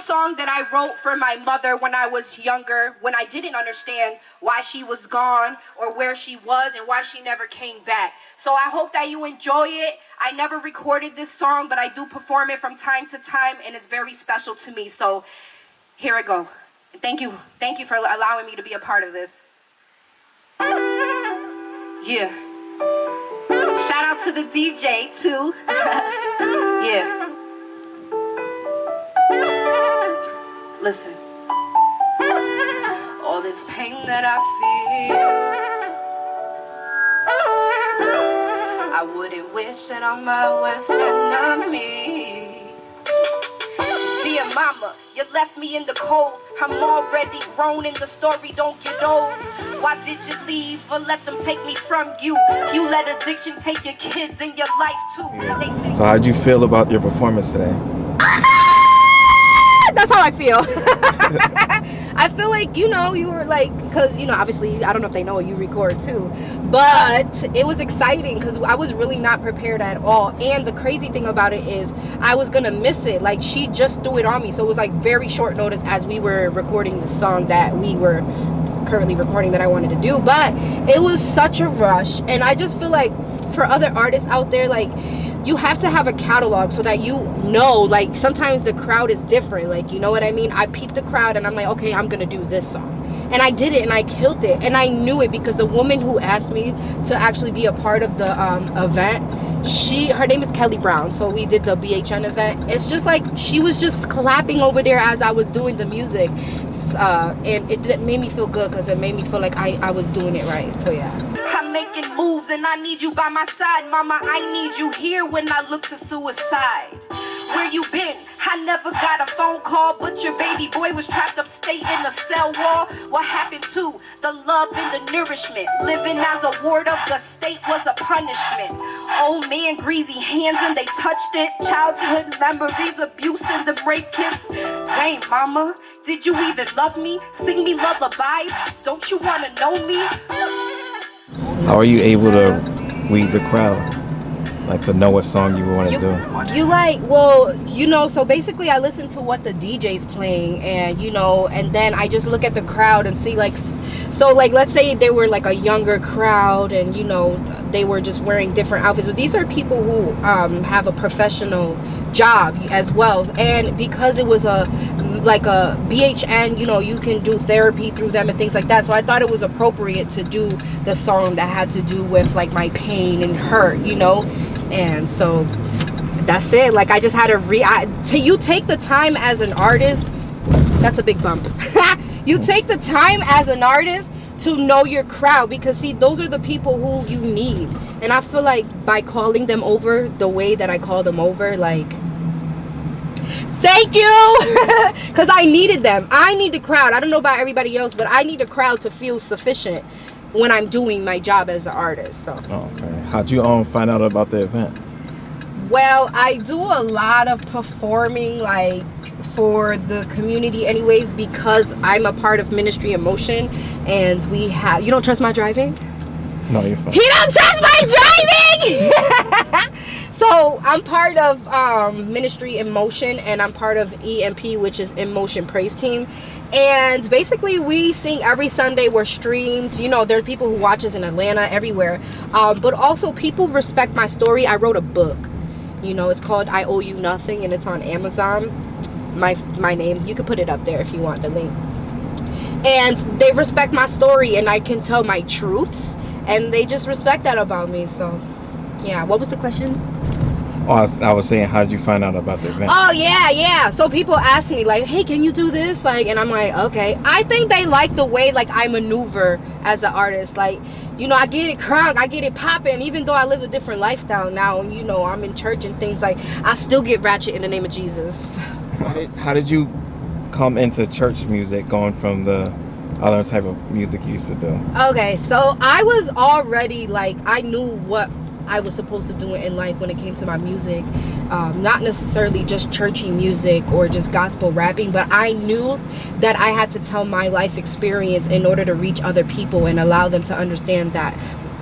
song that I wrote for my mother when I was younger, when I didn't understand why she was gone or where she was and why she never came back. So I hope that you enjoy it. I never recorded this song, but I do perform it from time to time, and it's very special to me. So here I go. Thank you for allowing me to be a part of this. Yeah. Shout out to the DJ too. Yeah. Listen. All this pain that I feel, I wouldn't wish it on my worst enemy. Dear mama, you left me in the cold. I'm already grown and the story don't get old. Why did you leave or let them take me from you? You let addiction take your kids and your life too. Yeah. So how'd you feel about your performance today? That's how I feel. I feel like, you know, you were like, because, you know, obviously, I don't know if they know you record too, but it was exciting because I was really not prepared at all. And the crazy thing about it is I was going to miss it. Like, she just threw it on me. So it was like very short notice as we were recording the song that we were currently recording that I wanted to do. But it was such a rush. And I just feel like for other artists out there, like, you have to have a catalog so that you know, like, sometimes the crowd is different, like, you know what I mean? I peeped the crowd and I'm like, okay, I'm gonna do this song, and I did it and I killed it, and I knew it because the woman who asked me to actually be a part of the event, her name is Kelly Brown, so we did the BHN event. It's just like she was just clapping over there as I was doing the music, and it made me feel good because it made me feel like I was doing it right. So yeah, I'm making moves and I need you by my side, mama. I need you here when I look to suicide. Where you been? I never got a phone call, but your baby boy was trapped upstate in a cell wall. What happened to the love and the nourishment? Living as a ward of the state was a punishment. Old man, greasy hands and they touched it. Childhood memories, abuse and the rape kits. Dang, mama, did you even love me? Sing me lullabies? Don't you wanna know me? How are you able to read the crowd? Like, to know what song you want to do? You like, well, you know, so basically I listen to what the DJ's playing, and, you know, and then I just look at the crowd and see, like, so, like, let's say they were, like, a younger crowd and, you know, they were just wearing different outfits. But these are people who have a professional job as well. And because it was like a BHN, you know, you can do therapy through them and things like that. So I thought it was appropriate to do the song that had to do with, like, my pain and hurt, you know. And so that's it. Like, I just had to you take the time as an artist. That's a big bump. You take the time as an artist to know your crowd, because see, those are the people who you need. And I feel like by calling them over the way that I call them over, like, thank you. Because I needed them. I need the crowd. I don't know about everybody else, but I need a crowd to feel sufficient when I'm doing my job as an artist. So okay, how'd you find out about the event? Well, I do a lot of performing, like, for the community anyways, because I'm a part of Ministry in Motion, and we have, you don't trust my driving? No, you're fine. He don't trust my driving. So I'm part of Ministry in Motion, and I'm part of EMP, which is In Motion Praise Team. And basically we sing every Sunday. We're streamed, you know, there are people who watch us in Atlanta, everywhere, but also people respect my story. I wrote a book, you know, it's called I Owe You Nothing, and it's on Amazon. My name, you can put it up there if you want the link. And they respect my story, and I can tell my truths, and they just respect that about me. So yeah, what was the question? Oh, I was saying, how did you find out about the event? Oh yeah. So people ask me, like, hey, can you do this? Like, and I'm like, okay. I think they like the way, like, I maneuver as an artist. Like, you know, I get it crunk, I get it popping. Even though I live a different lifestyle now, and, you know, I'm in church and things, like, I still get ratchet in the name of Jesus. How did you come into church music, going from the other type of music you used to do? Okay, so I was already, like, I knew what I was supposed to do in life when it came to my music. Not necessarily just churchy music or just gospel rapping, but I knew that I had to tell my life experience in order to reach other people and allow them to understand that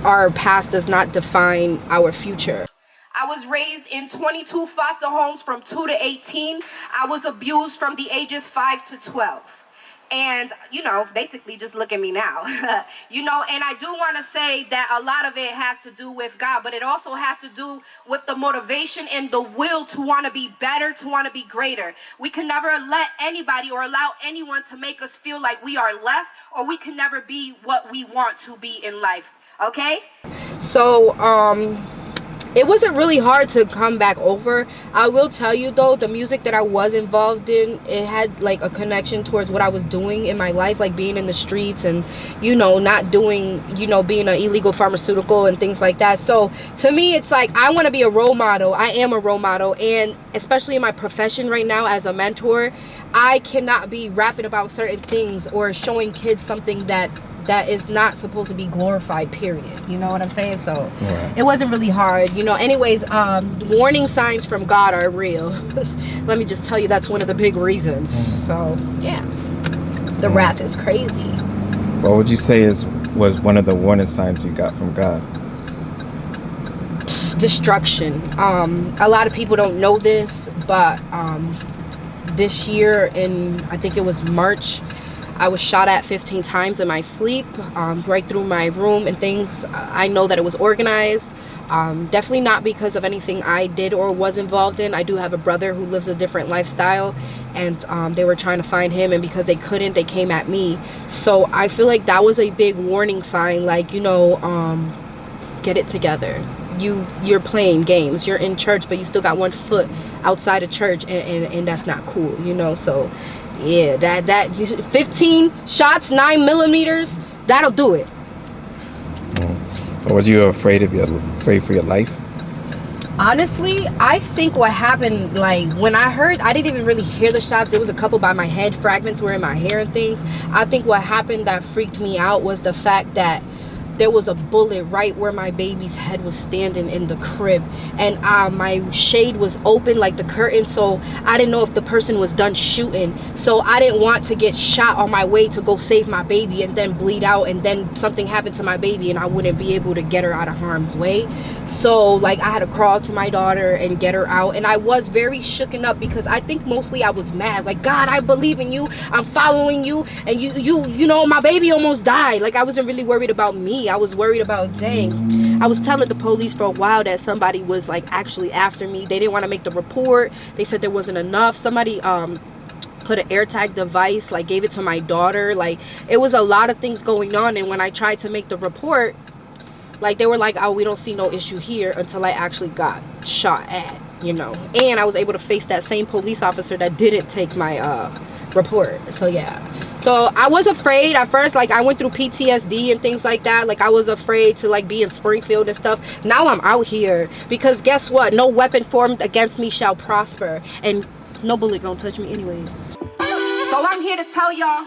our past does not define our future. I was raised in 22 foster homes from 2 to 18. I was abused from the ages 5 to 12. And, you know, basically just look at me now. You know, and I do want to say that a lot of it has to do with God, but it also has to do with the motivation and the will to want to be better, to want to be greater. We can never let anybody or allow anyone to make us feel like we are less, or we can never be what we want to be in life. Okay? So, it wasn't really hard to come back over. I will tell you though, the music that I was involved in, it had like a connection towards what I was doing in my life, like being in the streets and, you know, not doing, you know, being an illegal pharmaceutical and things like that. So to me, it's like, I want to be a role model. I am a role model, and especially in my profession right now as a mentor, I cannot be rapping about certain things or showing kids something that is not supposed to be glorified, period. You know what I'm saying? So it wasn't really hard, you know. Anyways, warning signs from God are real. Let me just tell you, that's one of the big reasons. So yeah, the wrath is crazy. What would you say was one of the warning signs you got from God? Destruction. A lot of people don't know this, but this year in, I think it was March, I was shot at 15 times in my sleep, right through my room and things. I know that it was organized. Definitely not because of anything I did or was involved in. I do have a brother who lives a different lifestyle, and they were trying to find him, and because they couldn't, they came at me. So I feel like that was a big warning sign, like, you know, get it together. You're playing games. You're in church, but you still got one foot outside of church, and that's not cool, you know. So yeah, that 15 shots, 9mm, that'll do it. So were you afraid for your life? Honestly, I think what happened, like, when I heard, I didn't even really hear the shots. There was a couple by my head, fragments were in my hair and things. I think what happened that freaked me out was the fact that there was a bullet right where my baby's head was standing in the crib, and my shade was open, like the curtain, so I didn't know if the person was done shooting. So I didn't want to get shot on my way to go save my baby and then bleed out, and then something happened to my baby and I wouldn't be able to get her out of harm's way. So like, I had to crawl to my daughter and get her out, and I was very shooken up because I think mostly I was mad, like, God, I believe in you, I'm following you, and you know, my baby almost died. Like, I wasn't really worried about me. I was worried about, dang, I was telling the police for a while that somebody was like actually after me. They didn't want to make the report. They said there wasn't enough. Somebody put an AirTag device, like gave it to my daughter. Like, it was a lot of things going on, and when I tried to make the report, like, they were like, oh, we don't see no issue here, until I actually got shot at, you know. And I was able to face that same police officer that didn't take my report. So yeah, so I was afraid at first. Like, I went through PTSD and things like that. Like, I was afraid to like be in Springfield and stuff. Now I'm out here because guess what? No weapon formed against me shall prosper, and no bullet gonna touch me anyways. So I'm here to tell y'all,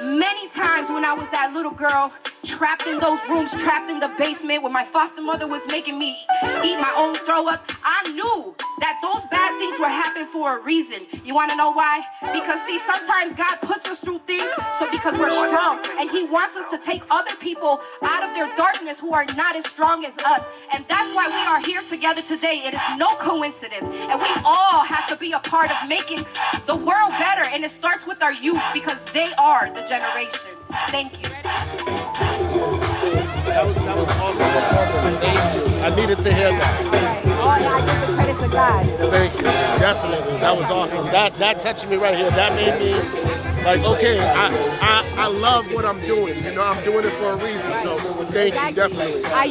many times when I was that little girl, trapped in those rooms, trapped in the basement, where my foster mother was making me eat my own throw up, I knew that those bad things were happening for a reason. You want to know why? Because see, sometimes God puts us through things because we're strong, and he wants us to take other people out of their darkness who are not as strong as us. And that's why we are here together today. It is no coincidence, and we all have to be a part of making the world better, and it starts with our youth, because they are the generation. Thank you. That was an awesome performance. Thank you. I needed to hear that. Oh, yeah, I give the credit to God. Thank you. Definitely. That was awesome. That touched me right here. That made me like, okay, I love what I'm doing. You know, I'm doing it for a reason. So thank you, definitely. I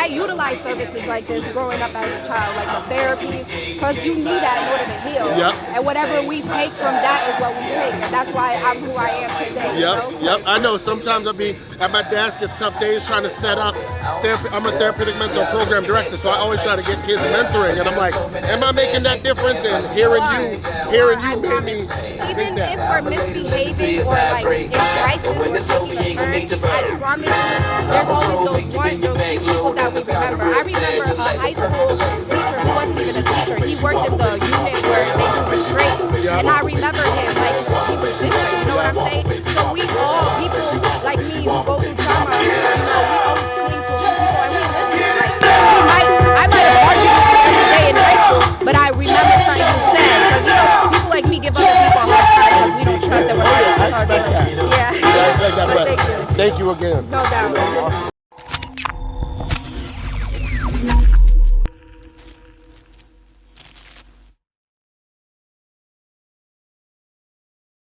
utilize services like this growing up as a child, like the therapy, because you need that in order to heal. Yep. And whatever we take from that is what we take. And that's why I'm who I am today. Yep, you know? yep. I know sometimes I'll be at my desk, it's tough days trying to set up therapy. I'm a therapeutic mentor program director, so I always try to get kids mentoring, and I'm like, am I making that difference? And hearing you made me even if we're misbehaving or like in crisis or taking a turn, I promise you, there's always those people that we remember. I remember a high school teacher who wasn't even a teacher. He worked in the unit where they do restraints, and I remember him like he was different. You know what I'm saying? So we all, people like me who go through trauma, you know, we always cling to a few people and we listen. Like, I might have argued with him you again. No doubt.